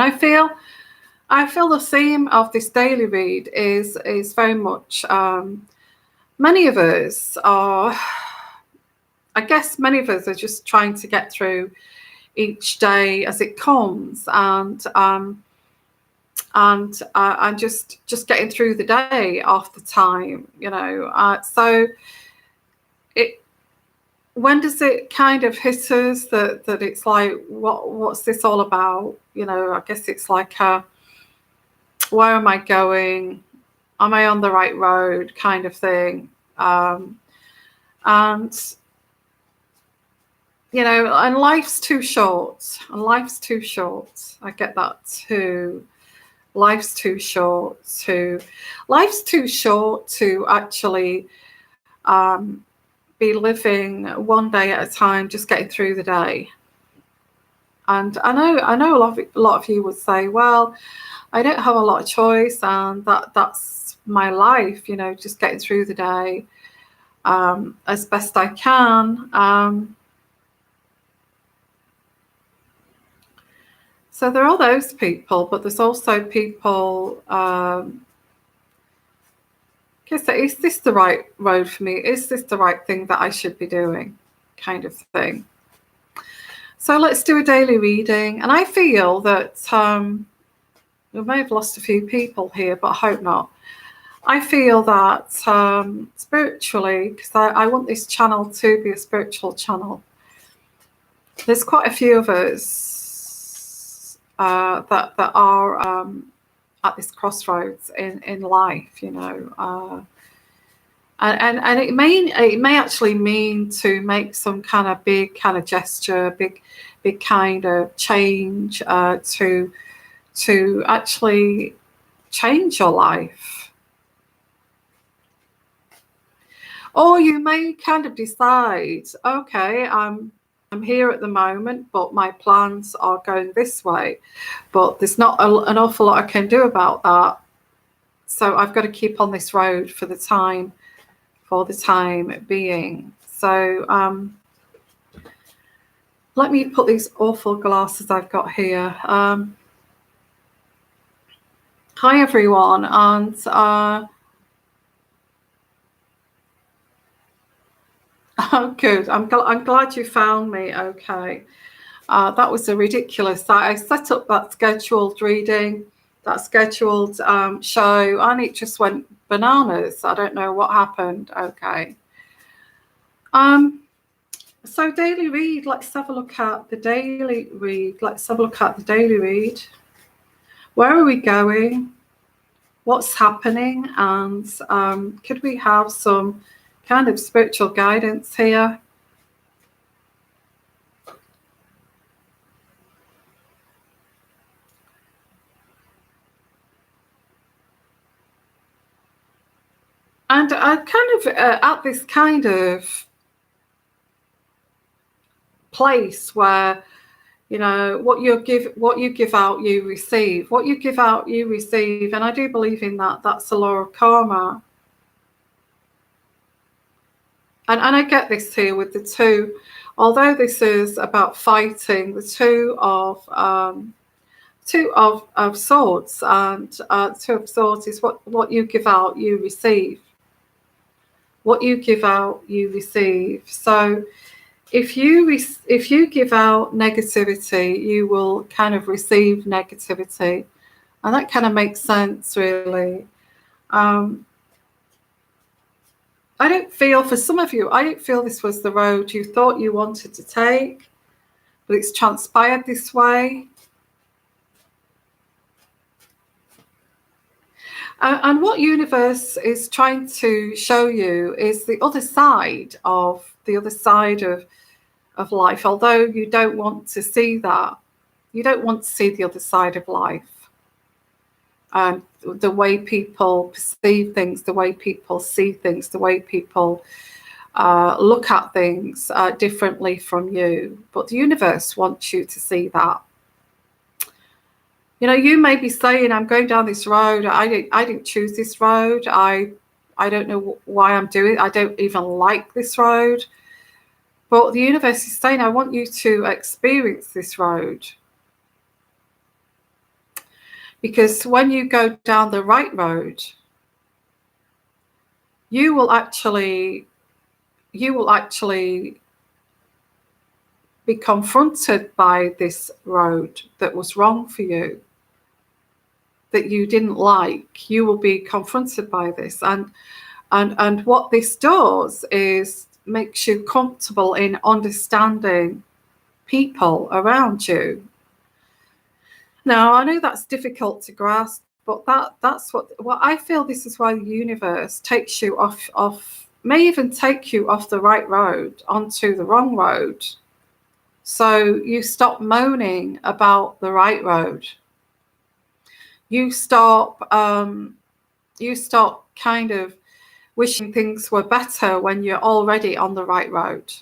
I feel the theme of this daily read is very much many of us are, I guess many of us are just trying to get through each day as it comes, and just getting through the day off the time, so when does it kind of hit us that it's like, what's this all about? I guess it's like where am I going? Am I on the right road kind of thing? And and life's too short. I get that too. Life's too short to actually be living one day at a time, just getting through the day. And I know a lot of you would say, well, I don't have a lot of choice, and that's my life, just getting through the day as best I can. So there are those people, but there's also people, is this the right road for me? Is this the right thing that I should be doing, kind of thing? So let's do a daily reading. And I feel that we may have lost a few people here, but I hope not. I feel that spiritually, because I want this channel to be a spiritual channel, there's quite a few of us that are at this crossroads in life, and it may actually mean to make some kind of big kind of gesture, big kind of change to actually change your life. Or you may kind of decide, okay, I'm here at the moment, but my plans are going this way, but there's not an awful lot I can do about that. So I've got to keep on this road for the time being. So let me put these awful glasses I've got here. Hi everyone, and oh, good. I'm glad you found me. Okay, that was a ridiculous. I set up that scheduled reading, that scheduled show, and it just went bananas. I don't know what happened. Okay. So daily read. Let's have a look at the daily read. Where are we going? What's happening? And could we have some kind of spiritual guidance here? And kind of at this kind of place where, what you give out, you receive. What you give out, you receive. And I do believe in that. That's the law of karma. And I get this here with the two. Although this is about fighting, the two of swords, and two of swords is what you give out, you receive. What you give out, you receive. So if you give out negativity, you will kind of receive negativity, and that kind of makes sense, really. I don't feel, for some of you, I don't feel this was the road you thought you wanted to take, but it's transpired this way. And what universe is trying to show you is the other side of life. Although you don't want to see that, you don't want to see the other side of life. The way people perceive things, the way people see things, the way people look at things differently from you. But the universe wants you to see that. You may be saying, I'm going down this road. I didn't choose this road. I don't know why I'm doing it. I don't even like this road. But the universe is saying, I want you to experience this road. Because when you go down the right road, you will actually be confronted by this road that was wrong for you, that you didn't like. You will be confronted by this, and what this does is makes you comfortable in understanding people around you. Now, I know that's difficult to grasp, but that's what I feel. This is why the universe takes you off, may even take you off the right road onto the wrong road, so you stop moaning about the right road. You stop kind of wishing things were better when you're already on the right road.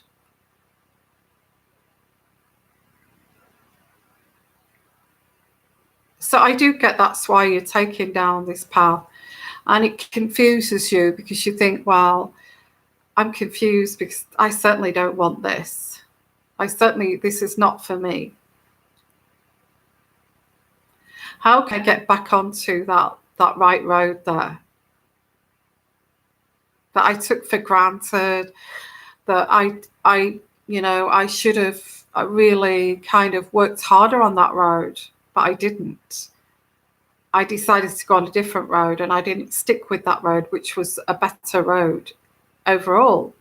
So I do get that's why you're taking down this path, and it confuses you because you think, well, I'm confused because I certainly don't want this. This is not for me. How can I get back onto that right road there that I took for granted, that I should have really kind of worked harder on that road, but I didn't. I decided to go on a different road, and I didn't stick with that road, which was a better road overall.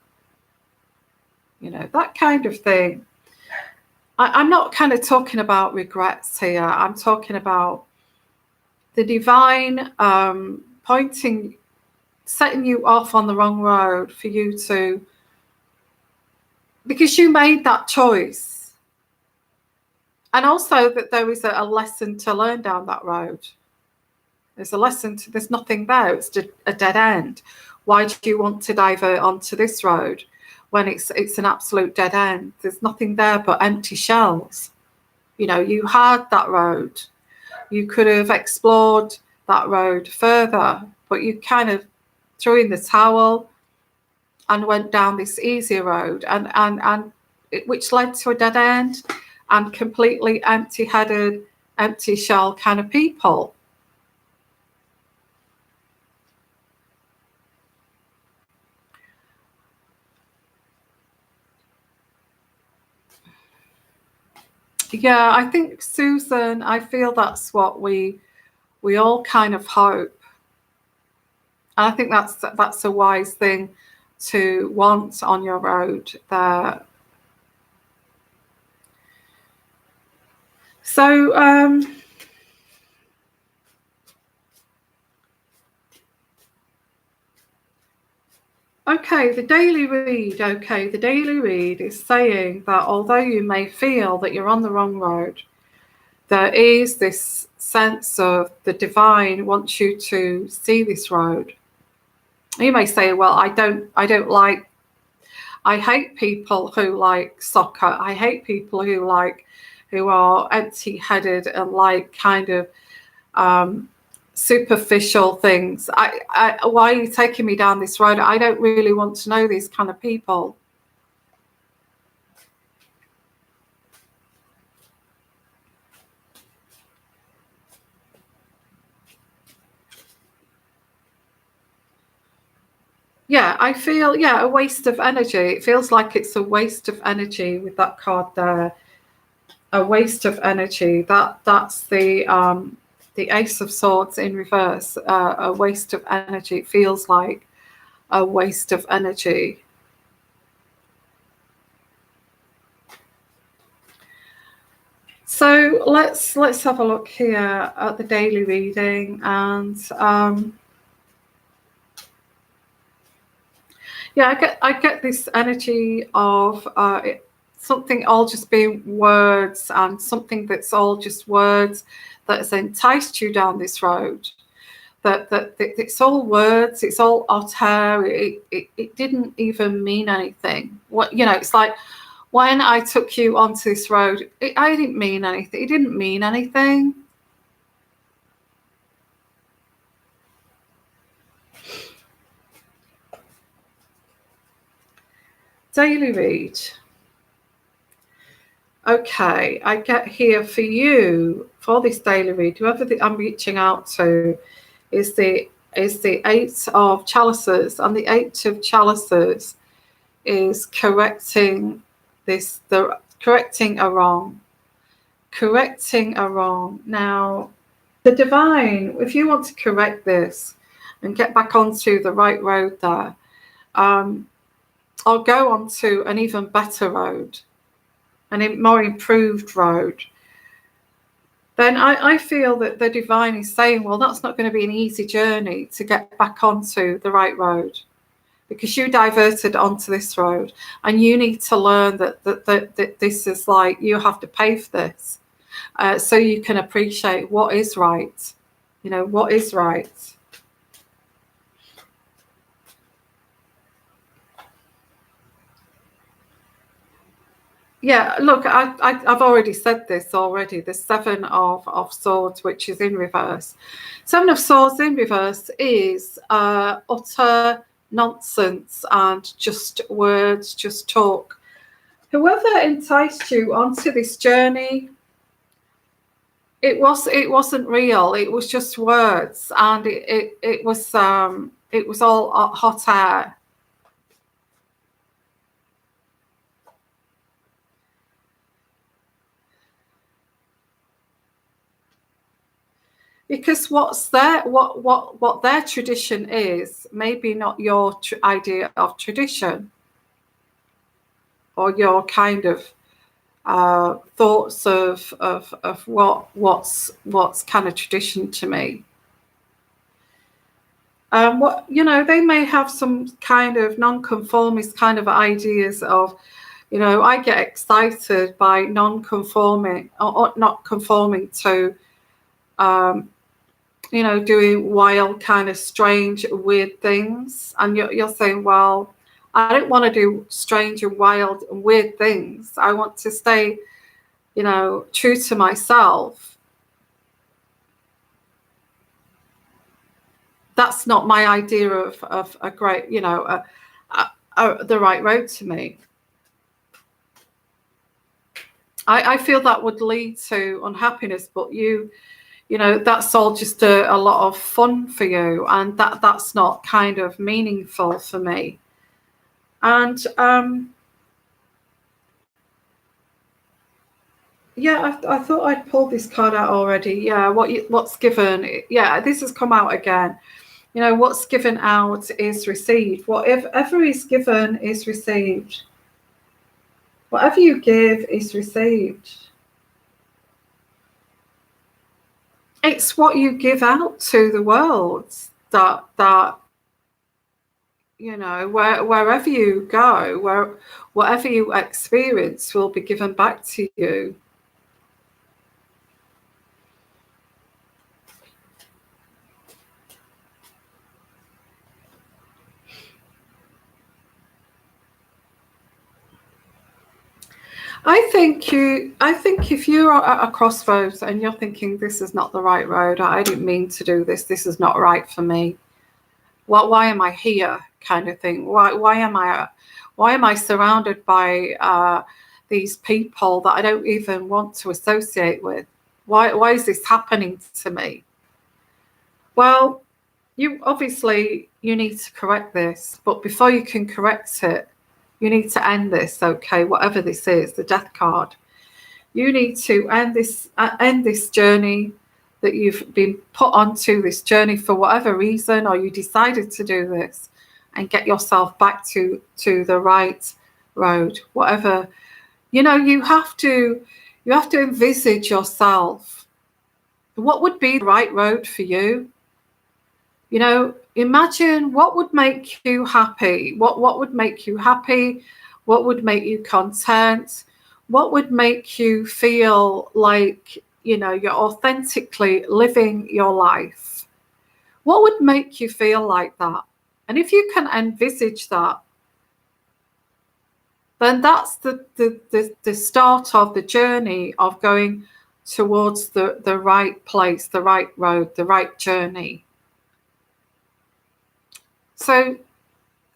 That kind of thing. I'm not kind of talking about regrets here. I'm talking about the divine setting you off on the wrong road for you to, because you made that choice. And also that there is a lesson to learn down that road. There's a lesson there's nothing there. It's a dead end. Why do you want to divert onto this road when it's an absolute dead end? There's nothing there but empty shells. You had that road. You could have explored that road further, but you kind of threw in the towel and went down this easier road, which led to a dead end and completely empty-headed, empty shell kind of people. Yeah, I think, Susan, I feel that's what we all kind of hope. And I think that's a wise thing to want on your road there. So, okay, the daily read. Okay, the daily read is saying that although you may feel that you're on the wrong road, there is this sense of the divine wants you to see this road. You may say, well, I hate people who like soccer. I hate people who are empty-headed and like kind of superficial things. Why are you taking me down this road? I don't really want to know these kind of people. Yeah, I feel, a waste of energy. It feels like it's a waste of energy with that card there. A waste of energy. That's the Ace of Swords in reverse. A waste of energy. It feels like a waste of energy. So let's have a look here at the daily reading, and I get this energy of something all just being words, and something that's all just words that has enticed you down this road. That it's all words, it's all hot air. It didn't even mean anything. It's like when I took you onto this road, I didn't mean anything. It didn't mean anything. Daily read. Okay, I get here for you for this daily read. Whoever I'm reaching out to is the Eight of Chalices, and the Eight of Chalices is correcting correcting a wrong. Correcting a wrong. Now, the divine, if you want to correct this and get back onto the right road there, or go onto an even better road, a more improved road, then I feel that the divine is saying, well, that's not going to be an easy journey to get back onto the right road, because you diverted onto this road, and you need to learn that this is like, you have to pay for this, so you can appreciate what is right. You know, what is right. Yeah, look, I've already said this already. The Seven of Swords, which is in reverse. Seven of Swords in reverse is utter nonsense and just words, just talk. Whoever enticed you onto this journey, it wasn't real. It was just words, and it was all hot air. Because what their tradition is, maybe not your idea of tradition, or your kind of thoughts of what's kind of tradition to me. What, you know, they may have some kind of non-conformist kind of ideas of, you know, I get excited by non-conforming or not conforming to, you know, doing wild, kind of strange, weird things. And you're saying, well, I don't want to do strange and wild and weird things. I want to stay, you know, true to myself. That's not my idea of a great, you know, the right road to me. I feel that would lead to unhappiness, but you know, that's all just a lot of fun for you, and that's not kind of meaningful for me. And yeah, I thought I'd pulled this card out already. Yeah, what's given? Yeah, this has come out again. You know, what's given out is received. Whatever is given is received. Whatever you give is received. It's what you give out to the world that you know, wherever you go, whatever you experience will be given back to you. I think if you're at a crossroads and you're thinking, this is not the right road, I didn't mean to do this, this is not right for me. Why am I here? Kind of thing. Why am I surrounded by these people that I don't even want to associate with? Why is this happening to me? Well, you need to correct this, but before you can correct it, you need to end this. Okay, whatever this is, the Death card. You need to end this journey that you've been put onto, this journey for whatever reason, or you decided to do this, and get yourself back to the right road. Whatever, you know, you have to envisage yourself. What would be the right road for you? You know, imagine what would make you happy. What would make you happy? What would make you content? What would make you feel like, you know, you're authentically living your life? What would make you feel like that? And if you can envisage that, then that's the start of the journey of going towards the right place, the right road, the right journey. So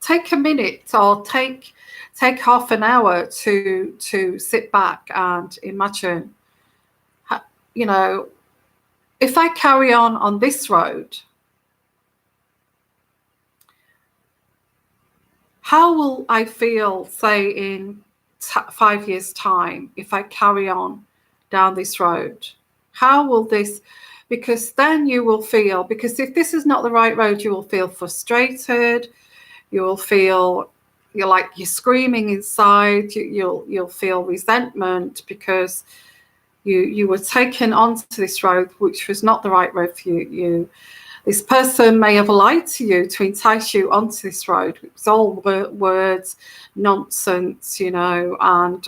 take a minute or take half an hour to sit back and imagine, you know, if I carry on this road, how will I feel, say, in 5 years' time, if I carry on down this road? How will this, because then you will feel, because if this is not the right road, you will feel frustrated, you will feel you're screaming inside, you'll feel resentment because you were taken onto this road which was not the right road for you. This person may have lied to you to entice you onto this road. It's all words, nonsense, you know, and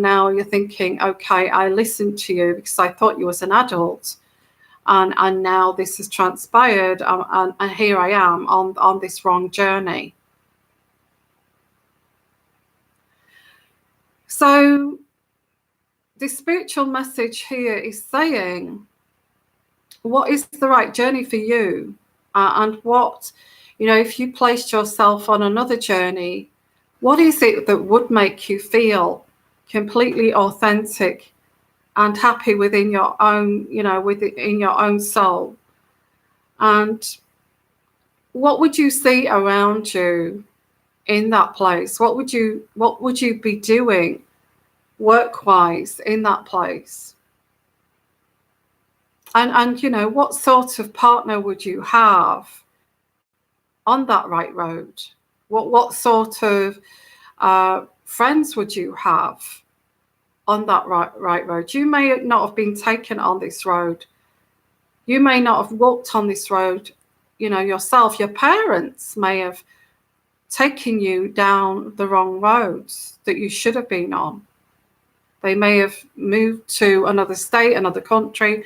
now you're thinking, okay, I listened to you because I thought you was an adult, and now this has transpired, and here I am on this wrong journey. So the spiritual message here is saying, what is the right journey for you? And what, you know, if you placed yourself on another journey, what is it that would make you feel completely authentic and happy within your own, you know, within your own soul? And what would you see around you in that place? What would you be doing work-wise in that place? And you know, what sort of partner would you have on that right road? What sort of friends would you have on that right road? You may not have been taken on this road. You may not have walked on this road, you know, yourself. Your parents may have taken you down the wrong roads that you should have been on. They may have moved to another state, another country,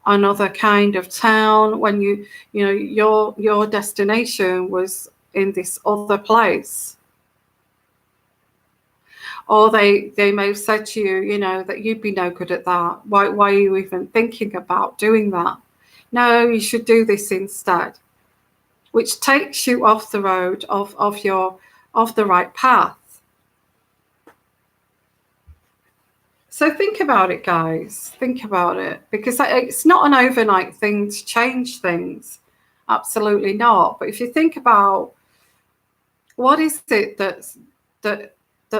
another kind of town when you know your destination was in this other place. Or they may have said to you, you know, that you'd be no good at that. Why are you even thinking about doing that? No, you should do this instead, which takes you off the road of the right path. So think about it, guys. Think about it, because it's not an overnight thing to change things. Absolutely not. But if you think about what is it that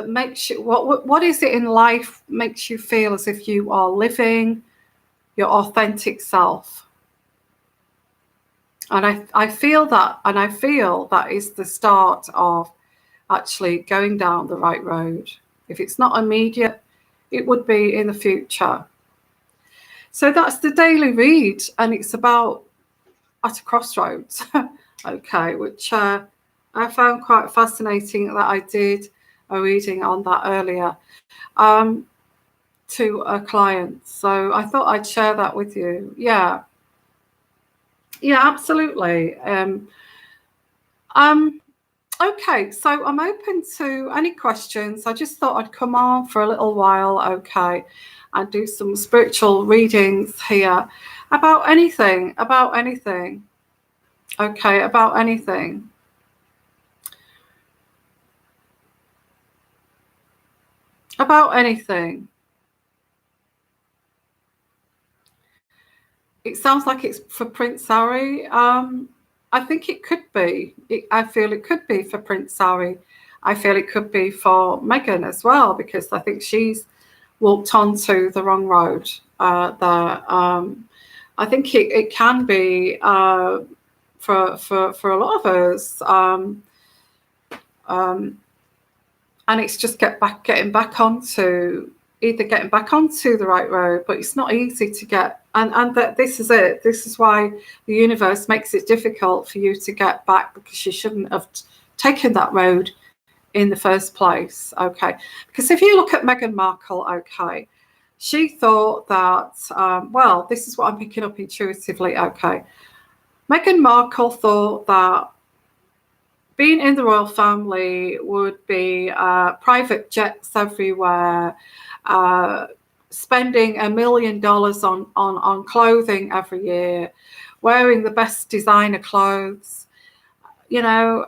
makes you, what is it in life makes you feel as if you are living your authentic self? And I feel that is the start of actually going down the right road. If it's not immediate, it would be in the future. So that's the daily read, and it's about at a crossroads, okay, which I found quite fascinating that I did a reading on that earlier to a client. So I thought I'd share that with you. Yeah, absolutely. Okay, so I'm open to any questions. I just thought I'd come on for a little while, okay, and do some spiritual readings here about anything, okay, about anything. About anything. It sounds like it's for Prince Harry. I think it could be. I feel it could be for Prince Harry. I feel it could be for Meghan as well, because I think she's walked onto the wrong road there. I think it can be for a lot of us. And it's just getting back onto the right road, but it's not easy to get. And that this is it. This is why the universe makes it difficult for you to get back, because you shouldn't have taken that road in the first place. Okay, because if you look at Meghan Markle, okay, she thought that well, this is what I'm picking up intuitively. Okay, Meghan Markle thought that being in the royal family would be private jets everywhere, spending $1 million on clothing every year, wearing the best designer clothes, you know,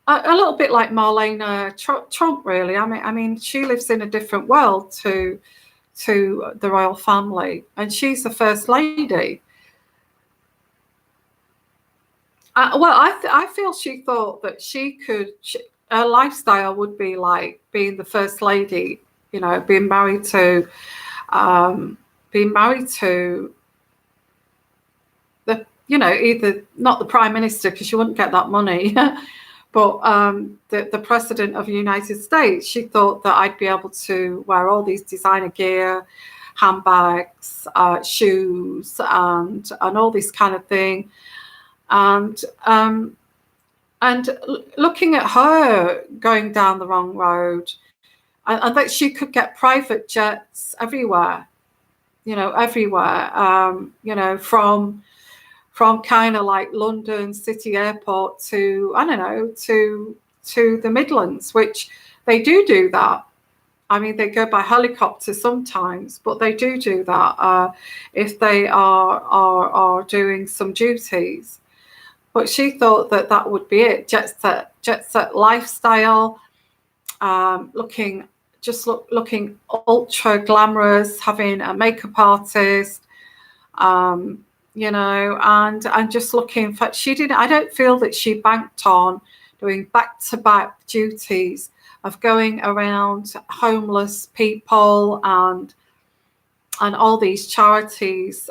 a little bit like Marlena Trump, really. I mean, she lives in a different world to the royal family, and she's the first lady. Well, I feel she thought that her lifestyle would be like being the first lady, you know, being married to the, you know, either not the prime minister, because she wouldn't get that money, but the president of the United States. She thought that I'd be able to wear all these designer gear, handbags, shoes, and all this kind of thing, and looking at her going down the wrong road, and that she could get private jets everywhere, you know, you know, from kind of like London City Airport to, I don't know, to the Midlands, which they do that. I mean, they go by helicopter sometimes, but they do that if they are doing some duties. But she thought that that would be it. Jet set lifestyle, looking ultra glamorous, having a makeup artist, you know, and just looking for. I don't feel that she banked on doing back-to-back duties of going around homeless people and all these charities.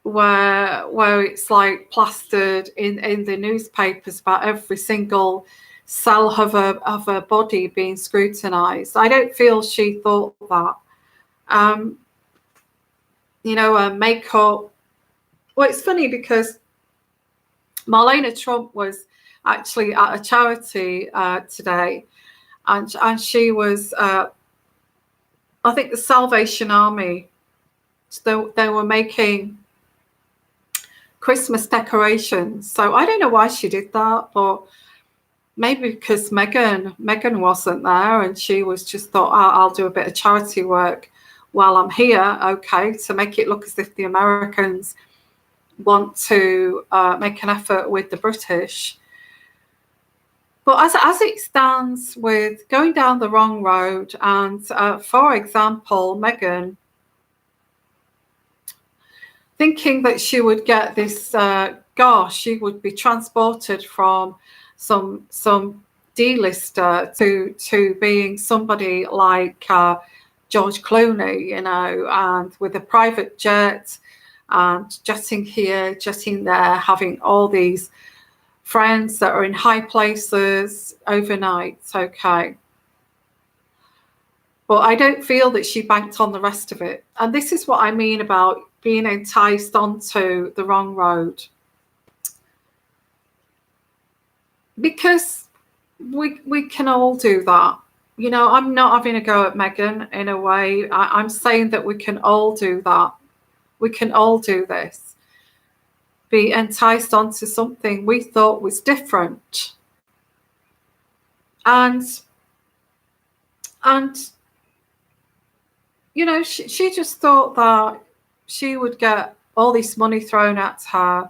Where it's like plastered in the newspapers about every single cell of her body being scrutinized. I don't feel she thought that. You know, makeup. Well, it's funny because Marlena Trump was actually at a charity today, and she was, I think, the Salvation Army. So they were making Christmas decorations. So I don't know why she did that, but maybe because Meghan wasn't there, and she was just thought, I'll do a bit of charity work while I'm here, okay, to make it look as if the Americans want to make an effort with the British. But as it stands with going down the wrong road, and for example, Meghan thinking that she would get this, she would be transported from some D-lister to being somebody like George Clooney, you know, and with a private jet and jetting here, jetting there, having all these friends that are in high places overnight, okay. But I don't feel that she banked on the rest of it. And this is what I mean about being enticed onto the wrong road. Because we can all do that. You know, I'm not having a go at Meghan in a way. I'm saying that we can all do that. We can all do this. Be enticed onto something we thought was different. And you know, she just thought that she would get all this money thrown at her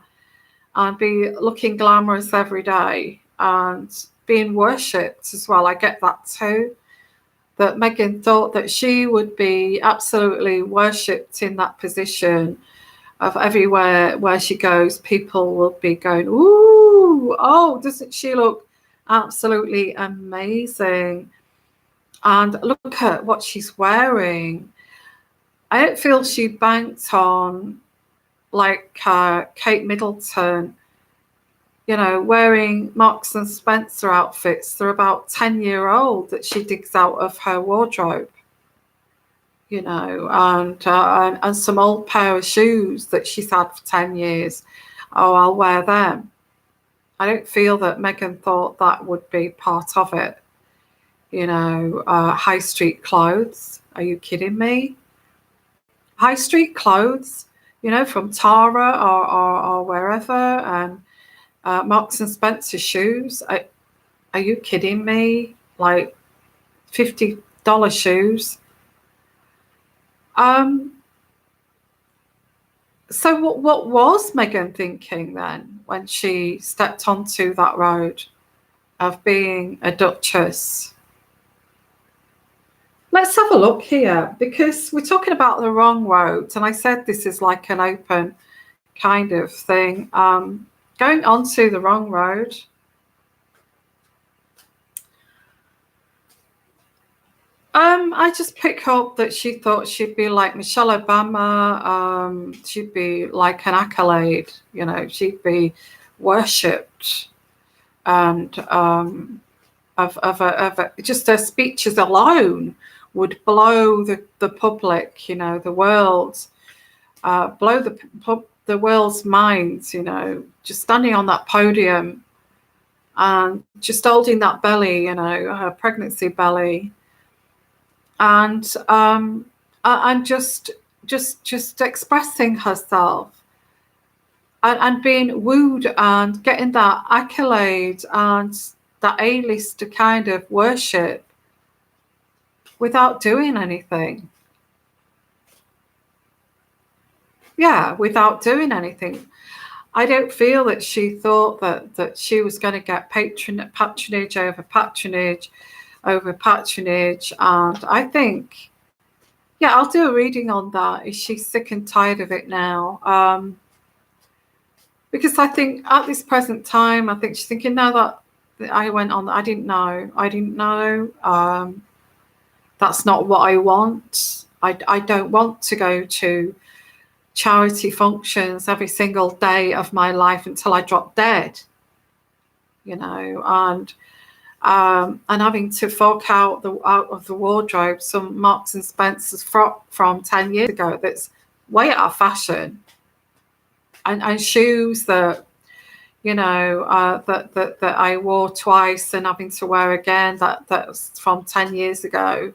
and be looking glamorous every day and being worshipped as well. I get that too. That Meghan thought that she would be absolutely worshipped in that position of everywhere where she goes, people will be going, ooh, oh, doesn't she look absolutely amazing? And look at what she's wearing. I don't feel she banked on like Kate Middleton, you know, wearing Marks and Spencer outfits. They're about 10-year-old that she digs out of her wardrobe, you know, and some old pair of shoes that she's had for 10 years. Oh, I'll wear them. I don't feel that Meghan thought that would be part of it. You know, high street clothes. Are you kidding me? High street clothes, you know, from Tara or wherever, and Marks and Spencer shoes. Are you kidding me? Like $50 shoes. So what was Meghan thinking then when she stepped onto that road of being a duchess? Let's have a look here, because we're talking about the wrong road, and I said this is like an open kind of thing. Going onto the wrong road. I just pick up that she thought she'd be like Michelle Obama. She'd be like an accolade, you know, she'd be worshipped, and just her speeches alone would blow the public, you know, the world, blow the world's minds, you know, just standing on that podium and just holding that belly, you know, her pregnancy belly, and just expressing herself, and being wooed and getting that accolade and that A-list kind of worship without doing anything. Yeah, without doing anything. I don't feel that she thought that she was going to get patronage over patronage over patronage. And I think, yeah, I'll do a reading on that. Is she sick and tired of it now? Because I think at this present time, I think she's thinking, now that I went on, I didn't know. That's not what I want. I don't want to go to charity functions every single day of my life until I drop dead, you know, and having to fork out of the wardrobe some Marks and Spencer's frock from 10 years ago that's way out of fashion, and shoes that, you know, that I wore twice and having to wear again that's from 10 years ago.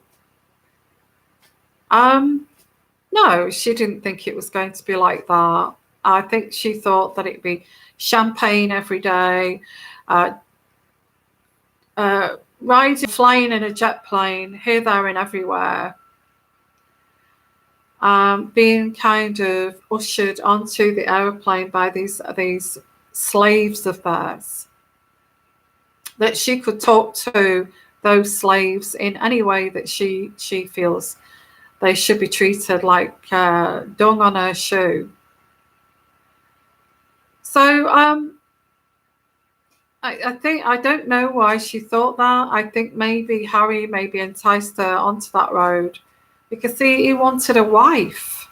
No, she didn't think it was going to be like that. I think she thought that it'd be champagne every day, flying in a jet plane here, there, and everywhere, being kind of ushered onto the aeroplane by these slaves of theirs, that she could talk to those slaves in any way that she feels they should be treated, like dung on her shoe. So I think, I don't know why she thought that. I think maybe Harry maybe enticed her onto that road because he wanted a wife.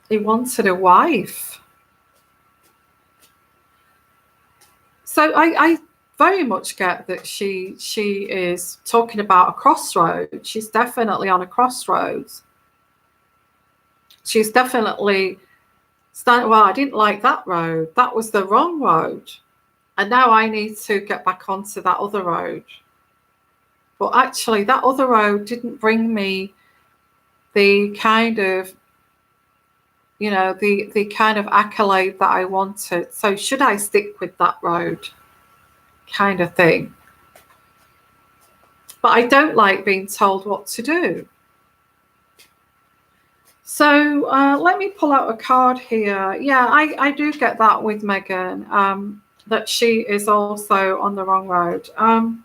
He wanted a wife. So I very much get that she is talking about a crossroad. She's definitely on a crossroads. She's definitely well, I didn't like that road. That was the wrong road. And now I need to get back onto that other road. But actually, that other road didn't bring me the kind of, you know, the kind of accolade that I wanted. So should I stick with that road? Kind of thing. But I don't like being told what to do. So let me pull out a card here. Yeah, I do get that with Meghan, that she is also on the wrong road. And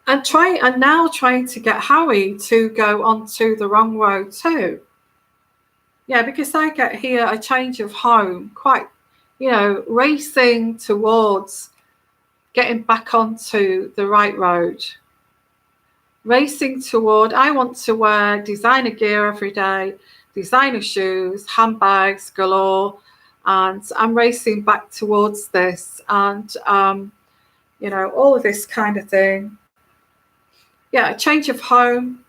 now trying to get Harry to go onto the wrong road too. Yeah, because I get here a change of home, quite, you know, racing towards getting back onto the right road. Racing toward, I want to wear designer gear every day, designer shoes, handbags galore, and I'm racing back towards this, and you know, all of this kind of thing. Yeah, a change of home,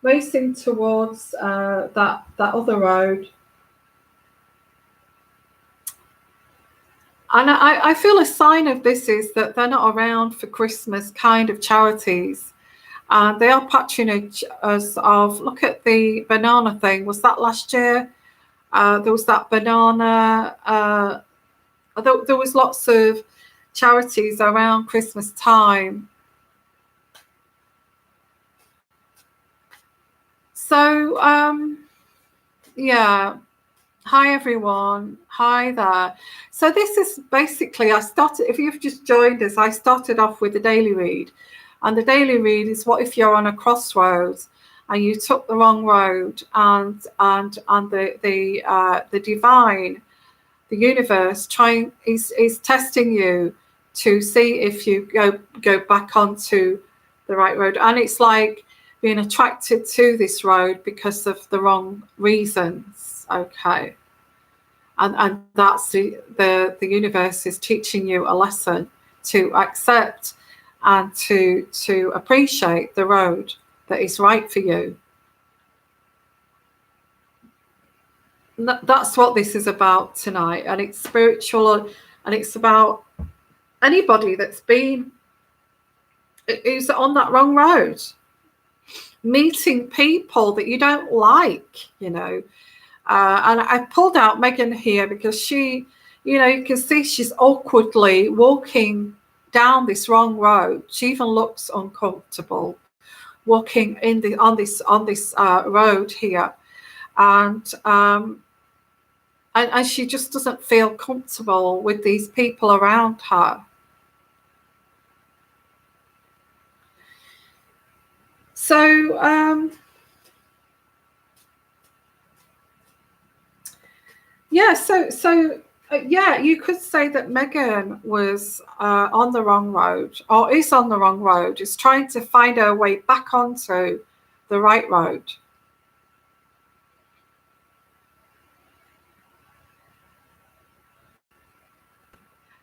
racing towards that other road. And I feel a sign of this is that they're not around for Christmas kind of charities. They are patronage of, look at the banana thing. Was that last year? There was that banana. There was lots of charities around Christmas time. So, yeah. Hi, everyone. Hi there. So this is basically, if you've just joined us, I started off with the daily read. And the daily read is what if you're on a crossroads and you took the wrong road, and the divine, the universe is testing you to see if you go back onto the right road. And it's like being attracted to this road because of the wrong reasons. Okay. And that's the universe is teaching you a lesson to accept and to appreciate the road that is right for you. That's what this is about tonight, and it's spiritual, and it's about anybody who's on that wrong road, meeting people that you don't like, and I pulled out Meghan here because she, you can see she's awkwardly walking down this wrong road. She even looks uncomfortable walking on this road here, and she just doesn't feel comfortable with these people around her. So yeah, you could say that Meghan was on the wrong road, or is on the wrong road, is trying to find her way back onto the right road.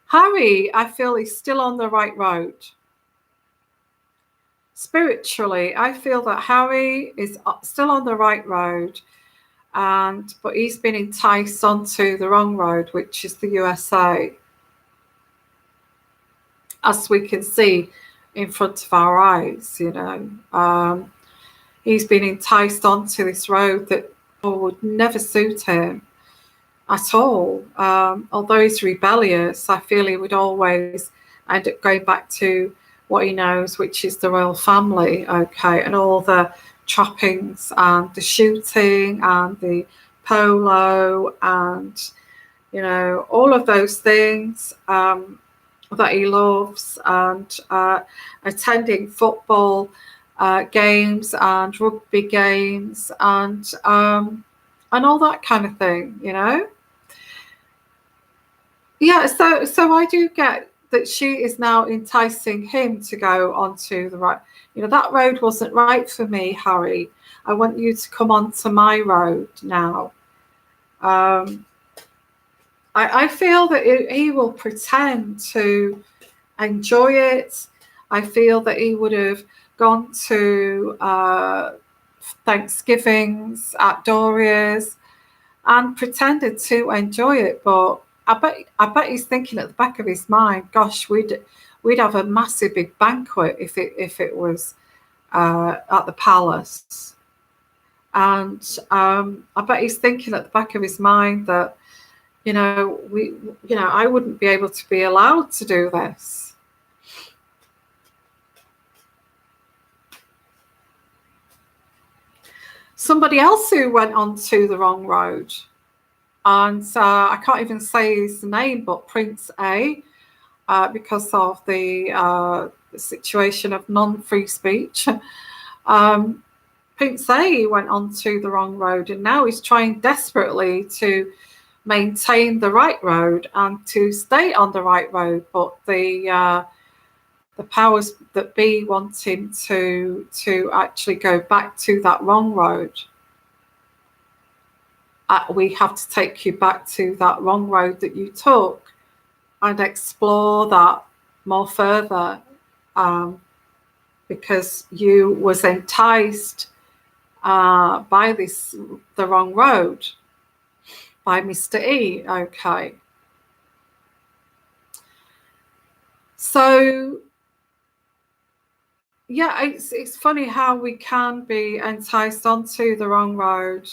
Harry, I feel, is still on the right road. Spiritually, I feel that Harry is still on the right road, but he's been enticed onto the wrong road, which is the USA, as we can see in front of our eyes. He's been enticed onto this road that would never suit him at all. Although he's rebellious, I feel he would always end up going back to what he knows, which is the royal family, okay, and all the trappings and the shooting and the polo and all of those things that he loves, and attending football games and rugby games and all that kind of thing, Yeah, so I do get that she is now enticing him to go onto the right. That road wasn't right for me, Harry. I want you to come onto my road now. I feel that he will pretend to enjoy it. I feel that he would have gone to Thanksgivings at Doria's and pretended to enjoy it, but I bet he's thinking at the back of his mind, gosh, we'd have a massive big banquet if it was at the palace. And I bet he's thinking at the back of his mind that I wouldn't be able to be allowed to do this. Somebody else who went onto the wrong road, and I can't even say his name, but Prince A, because of the situation of non-free speech. Prince A went onto the wrong road, and now he's trying desperately to maintain the right road and to stay on the right road, but the powers that be want him to actually go back to that wrong road. We have to take you back to that wrong road that you took and explore that more further, because you was enticed by the wrong road, by Mr. E. Okay. So yeah, it's funny how we can be enticed onto the wrong road,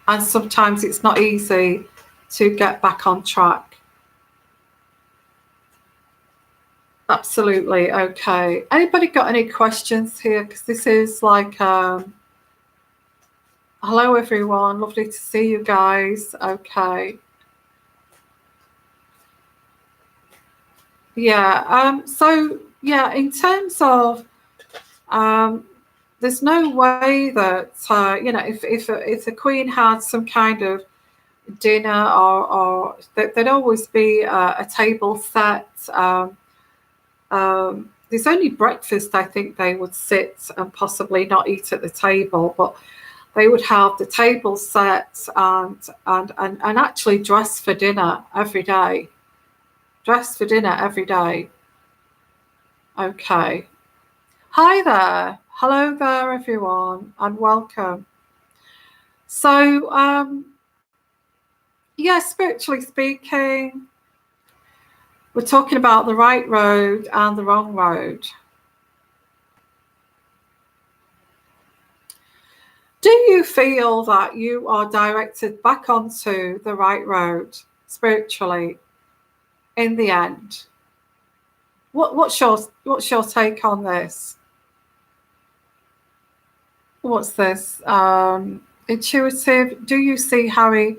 and sometimes it's not easy to get back on track. Absolutely. Okay. Anybody got any questions here? Because this is like Hello, everyone. Lovely to see you guys. Okay. Yeah. So yeah, in terms of there's no way that if the Queen had some kind of dinner or there'd always be a table set. There's only breakfast. I think they would sit and possibly not eat at the table, but they would have the table set and actually dress for dinner every day. Dress for dinner every day. Okay. Hi there. Hello there, everyone, and welcome. So, yeah, spiritually speaking, we're talking about the right road and the wrong road. Do you feel that you are directed back onto the right road spiritually in the end? What's your take on this? What's this? Intuitive. Do you see Harry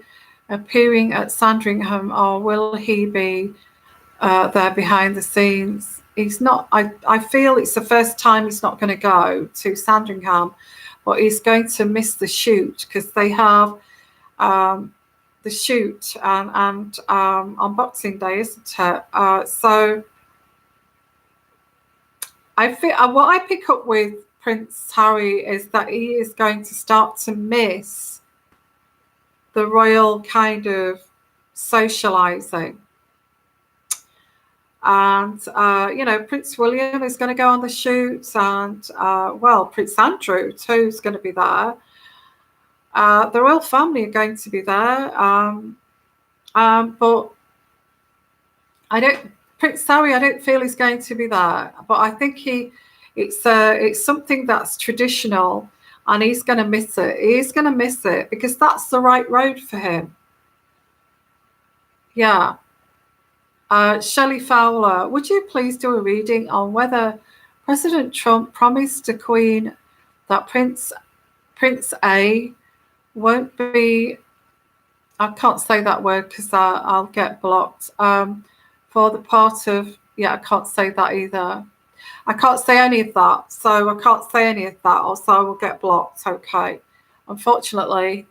appearing at Sandringham, or will he be there behind the scenes? He's not. I feel it's the first time he's not going to go to Sandringham, but he's going to miss the shoot because they have the shoot and on Boxing Day, isn't it? So I feel what I pick up with Prince Harry is that he is going to start to miss the royal kind of socializing. And, Prince William is going to go on the shoot, and, Prince Andrew too is going to be there. The royal family are going to be there. But Prince Harry, I don't feel he's going to be there. But I think it's something that's traditional, and he's going to miss it. He's going to miss it because that's the right road for him. Yeah. Shelley Fowler, would you please do a reading on whether President Trump promised the Queen that Prince A won't be, I can't say that word because I'll get blocked, for the part of, I can't say that either. I can't say any of that. So I can't say any of that, or so I will get blocked. Okay. Unfortunately.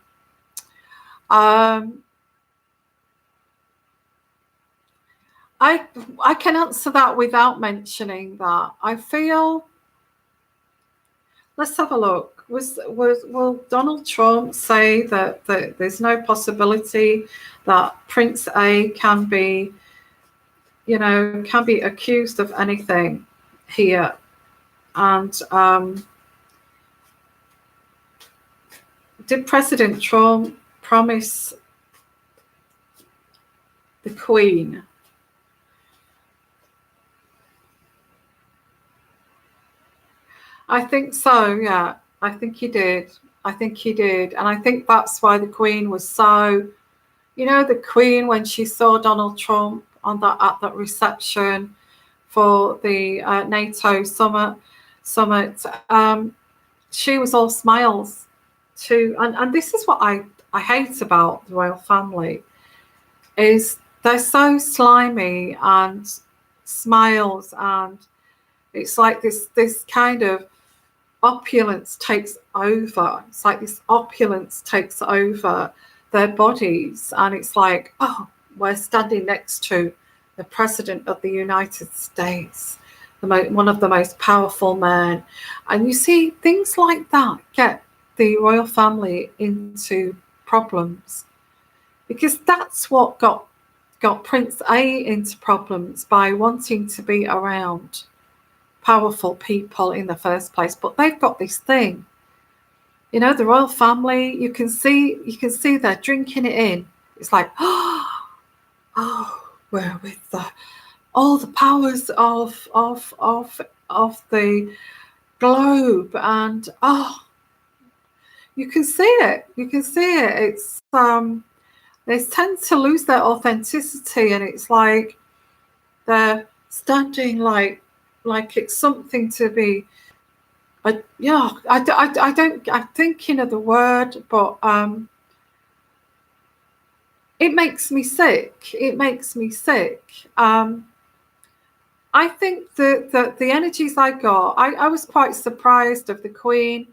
I can answer that without mentioning that. I feel. Let's have a look. Will Donald Trump say that there's no possibility that Prince A can be accused of anything here? And did President Trump promise the Queen? I think so, yeah. I think he did. And I think that's why the Queen was so, the Queen, when she saw Donald Trump at that reception for the NATO summit, she was all smiles too. And this is what I hate about the royal family, is they're so slimy and smiles, and it's like this kind of opulence takes over. It's like this opulence takes over their bodies, and it's like, oh, we're standing next to the President of the United States, one of the most powerful men. And you see things like that get the royal family into problems, because that's what got Prince A into problems, by wanting to be around powerful people in the first place. But they've got this thing, the royal family, you can see they're drinking it in. It's like, we're with all the powers of the globe, and you can see it. It's they tend to lose their authenticity, and it's like they're standing like it's something to be I'm thinking of the word, but it makes me sick. It makes me sick. I think that the energies I got, I was quite surprised of the Queen,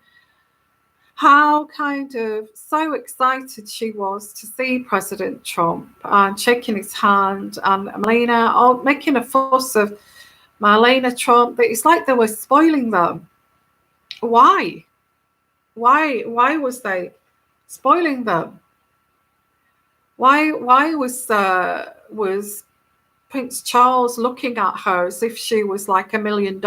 how kind of so excited she was to see President Trump and shaking his hand, and Melania making a fuss of Melania Trump. But it's like they were spoiling them. Why? Why was they spoiling them? Why was Prince Charles looking at her as if she was like $1 million?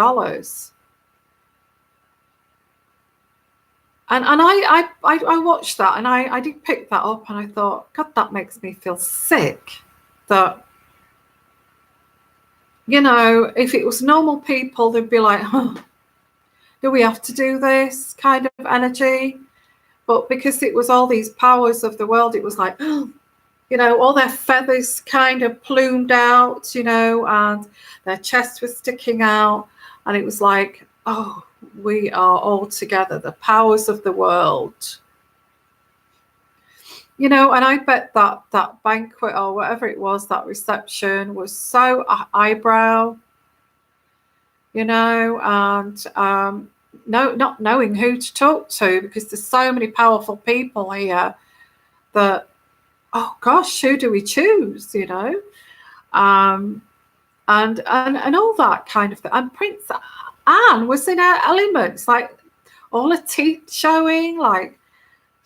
And I watched that, and I did pick that up, and I thought, God, that makes me feel sick. That, you know, if it was normal people, they'd be like, huh, do we have to do this kind of energy? But because it was all these powers of the world, it was like, oh, you know, all their feathers kind of plumed out, you know, and their chests were sticking out. And it was like, oh, we are all together, the powers of the world. You know, and I bet that banquet or whatever it was, that reception was so eyebrow, you know, and not knowing who to talk to, because there's so many powerful people here that, oh gosh, who do we choose, you know? And all that kind of thing. And Prince Anne was in her elements, like all her teeth showing, like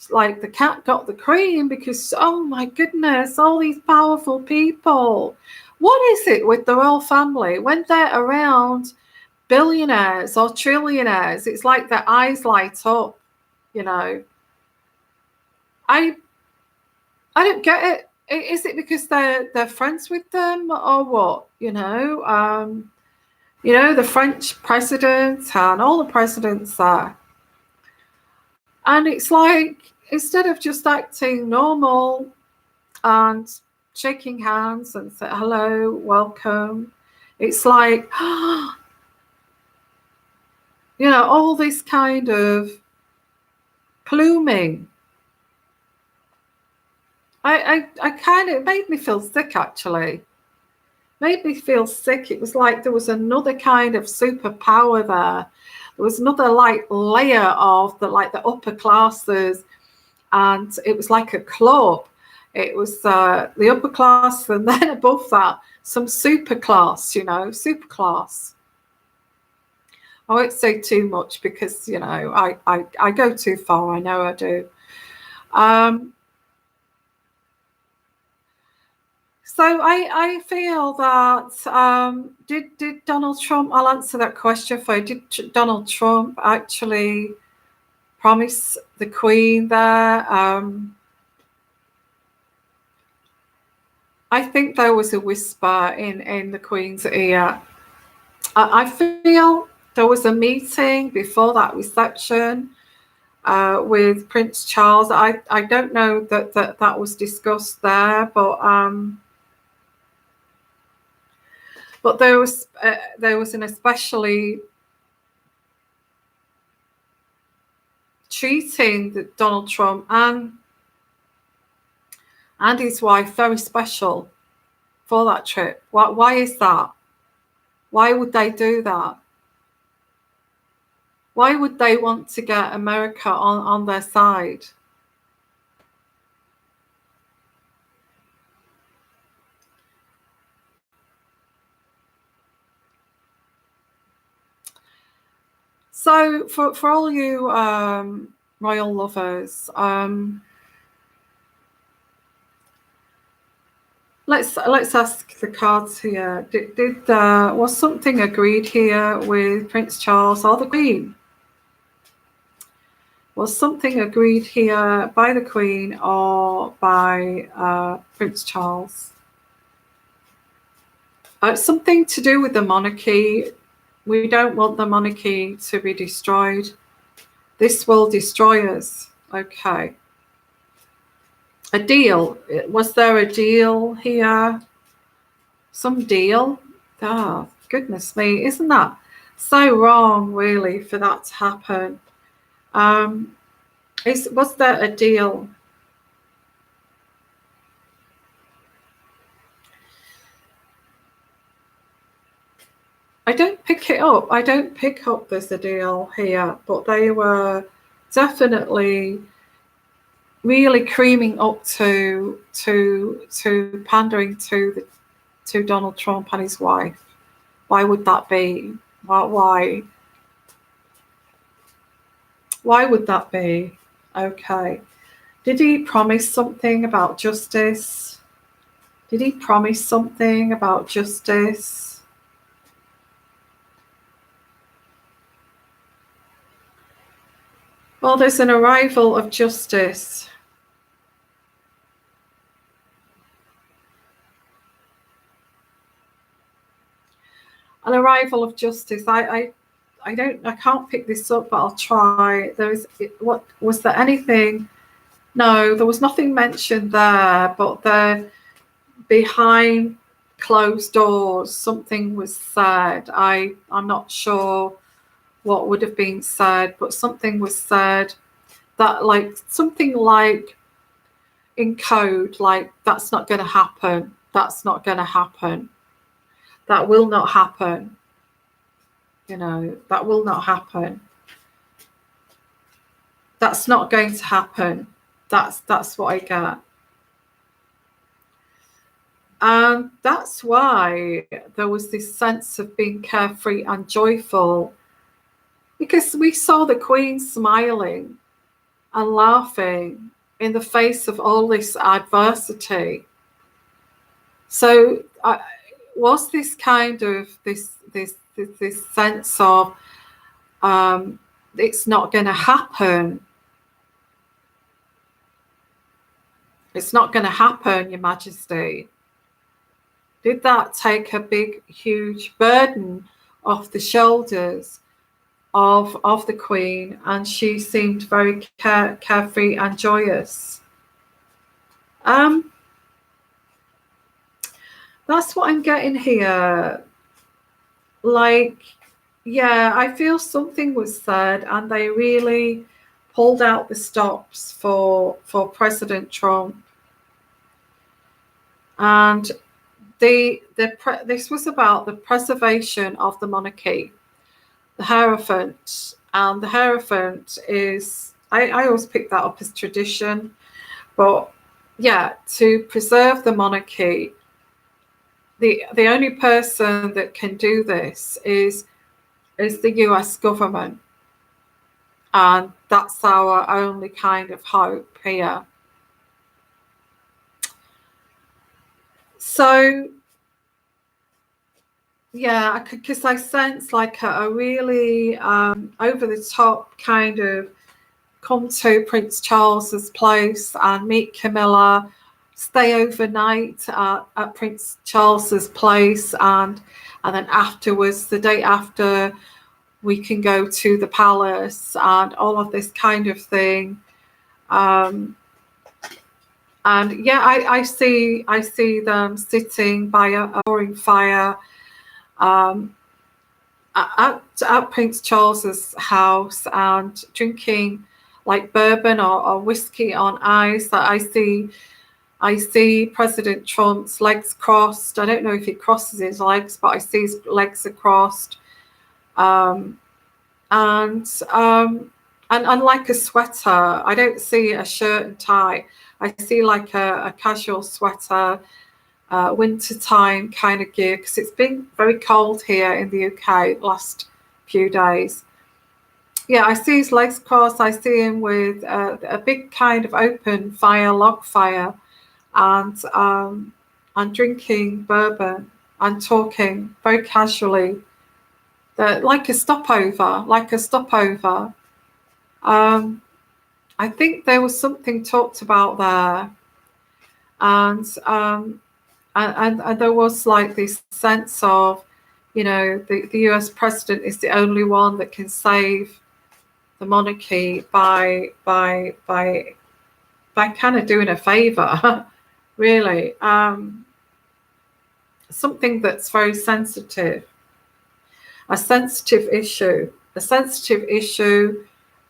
the cat got the cream, because, oh my goodness, all these powerful people. What is it with the royal family when they're around billionaires or trillionaires? It's like their eyes light up, you know. I don't get it. Is it because they're friends with them or what? You know, the French president and all the presidents there. And it's like, instead of just acting normal and shaking hands and say hello, welcome, it's like, you know, all this kind of pluming. I kind of, it made me feel sick, actually. Made me feel sick. It was like there was another kind of superpower there. There was another like layer of the upper classes, and it was like a club. It was the upper class, and then above that, some super class, you know, super class. I won't say too much because, you know, I go too far. I know I do. So I feel that did Donald Trump, I'll answer that question for you. Did Donald Trump actually promise the Queen there? I think there was a whisper in the Queen's ear. I feel there was a meeting before that reception with Prince Charles. I don't know that was discussed there, but there was an especially treating Donald Trump and his wife very special for that trip. Why is that? Why would they do that? Why would they want to get America on their side? So for all you royal lovers, let's ask the cards here. Was something agreed here with Prince Charles or the Queen? Was something agreed here by the Queen or by Prince Charles? Something to do with the monarchy. We don't want the monarchy to be destroyed. This will destroy us. Okay. A deal. Was there a deal here? Some deal? Oh, goodness me. Isn't that So wrong, really, for that to happen. Was there a deal? I don't pick it up. I don't pick up there's a deal here, but they were definitely really creaming up to pandering to Donald Trump and his wife. Why would that be? Why? Why would that be? Okay. Did he promise something about justice? Did he promise something about justice? Well, there's an arrival of justice. An arrival of justice. I can't pick this up, but I'll try. What was there anything? No, there was nothing mentioned there, but there behind closed doors something was said. I'm not sure what would have been said, but something was said that something like in code, like that's not going to happen. That's not going to happen. That will not happen. That will not happen. That's not going to happen. That's what I get. And that's why there was this sense of being carefree and joyful, because we saw the Queen smiling and laughing in the face of all this adversity. So was this kind of this sense of it's not going to happen. It's not going to happen, Your Majesty. Did that take a big, huge burden off the shoulders of the Queen, and she seemed very carefree and joyous? That's what I'm getting here. Yeah, I feel something was said, and they really pulled out the stops for President Trump. And this was about the preservation of the monarchy, the Hierophant. And the Hierophant is, I always pick that up as tradition, but yeah, to preserve the monarchy, the only person that can do this is the US government. And that's our only kind of hope here. So, yeah, because I sense like a really over the top kind of come to Prince Charles's place and meet Camilla, stay overnight at Prince Charles's place, and then afterwards, the day after, we can go to the palace and all of this kind of thing. And yeah, I see them sitting by a roaring fire at Prince Charles's house and drinking like bourbon or whiskey on ice. I see President Trump's legs crossed. I don't know if he crosses his legs, but I see his legs are crossed. And like a sweater. I don't see a shirt and tie. I see like a casual sweater, wintertime kind of gear, because it's been very cold here in the UK last few days. Yeah, I see his legs crossed. I see him with a big kind of open fire, log fire, and drinking bourbon and talking very casually. Like a stopover. I think there was something talked about there, and there was like this sense of, the US president is the only one that can save the monarchy by kind of doing a favor, really. Something that's very sensitive. a sensitive issue. A sensitive issue.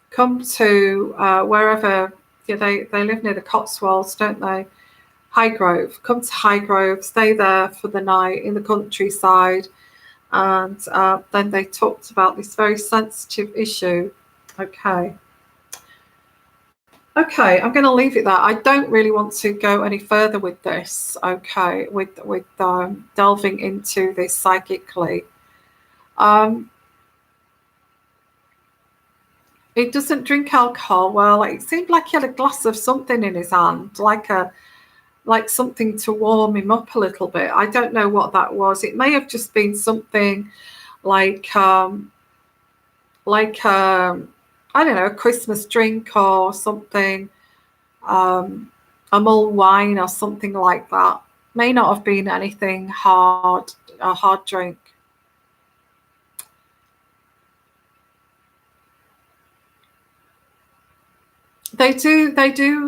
Come to wherever, yeah, they live near the Cotswolds, don't they? Highgrove. Come to Highgrove, stay there for the night in the countryside, and then they talked about this very sensitive issue. Okay. Okay, I'm going to leave it there. I don't really want to go any further with this. Okay, with delving into this psychically. It doesn't drink alcohol. Well, it seemed like he had a glass of something in his hand, like something to warm him up a little bit. I don't know what that was. It may have just been something like I don't know, a Christmas drink or something, a mulled wine or something like that. May not have been anything hard, a hard drink. They do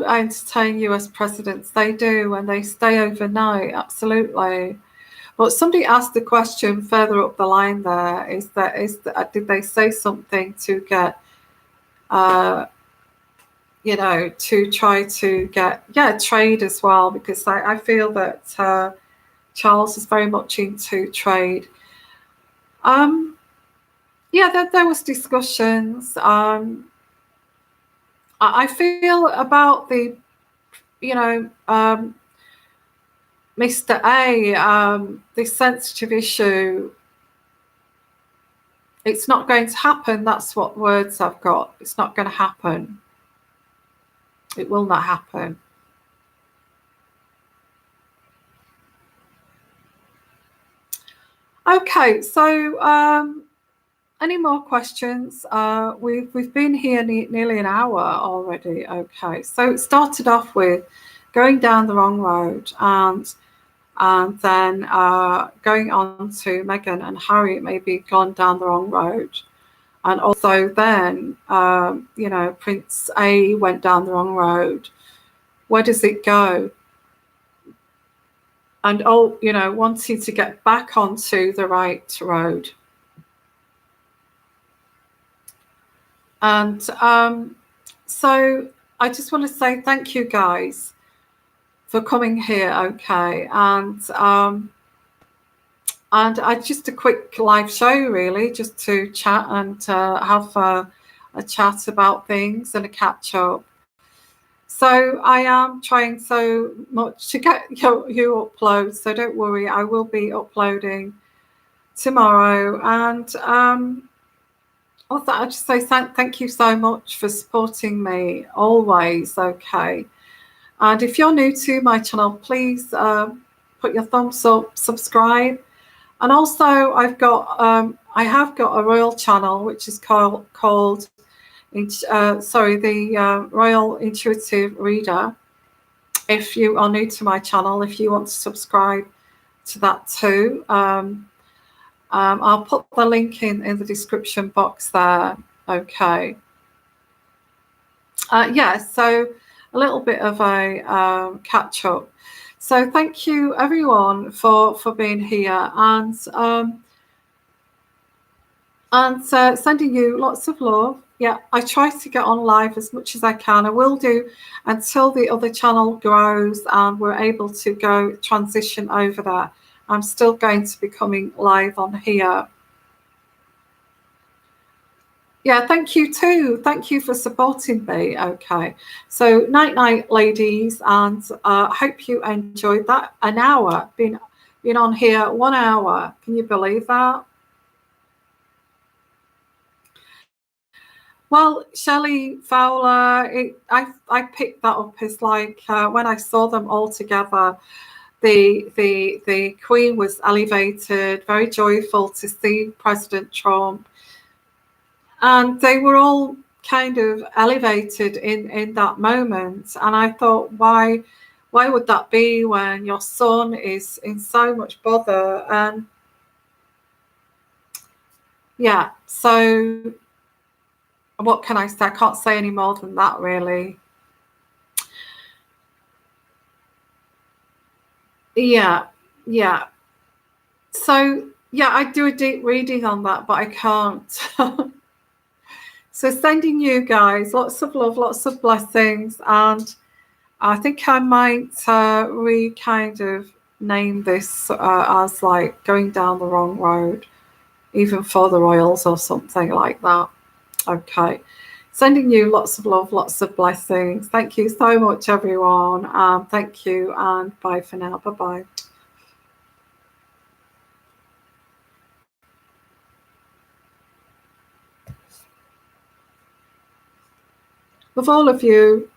entertain US presidents. They do, and they stay overnight, absolutely. But somebody asked the question further up the line there, did they say something to get to try to get trade as well, because I feel that Charles is very much into trade. There was discussions. I feel about the, Mr. A, this sensitive issue, it's not going to happen. That's what words I've got. It's not going to happen. It will not happen. Okay, so any more questions? We've been here nearly an hour already. Okay, so it started off with going down the wrong road, and then going on to Meghan and Harry maybe gone down the wrong road, and also then Prince A went down the wrong road. Where does it go? And wanting to get back onto the right road. And so I just want to say thank you guys for coming here. Okay, and just a quick live show, really, just to chat and have a chat about things and a catch up. So I am trying so much to get you upload, so don't worry, I will be uploading tomorrow. And also, I just say thank you so much for supporting me always. Okay, and if you're new to my channel, please put your thumbs up, subscribe, and also I have got a royal channel which is called the Royal Intuitive Reader. If you are new to my channel, if you want to subscribe to that too. I'll put the link in the description box there. Okay. So a little bit of a catch up. So thank you everyone for being here, and sending you lots of love. Yeah, I try to get on live as much as I can. I will do until the other channel grows and we're able to transition over there. I'm still going to be coming live on here. Yeah, thank you too. Thank you for supporting me. Okay, so night, ladies, and hope you enjoyed that. An hour, been on here 1 hour. Can you believe that? Well, Shelley Fowler, I picked that up as like when I saw them all together. The Queen was elevated, very joyful to see President Trump, and they were all kind of elevated in that moment. And I thought, why would that be when your son is in so much bother? And yeah, so what can I say? I can't say any more than that, really. Yeah. So yeah, I do a deep reading on that, but I can't. So sending you guys lots of love, lots of blessings, and I think I might kind of name this as like going down the wrong road, even for the royals or something like that. Okay. Sending you lots of love, lots of blessings. Thank you so much, everyone. Thank you, and bye for now. Bye bye. With all of you.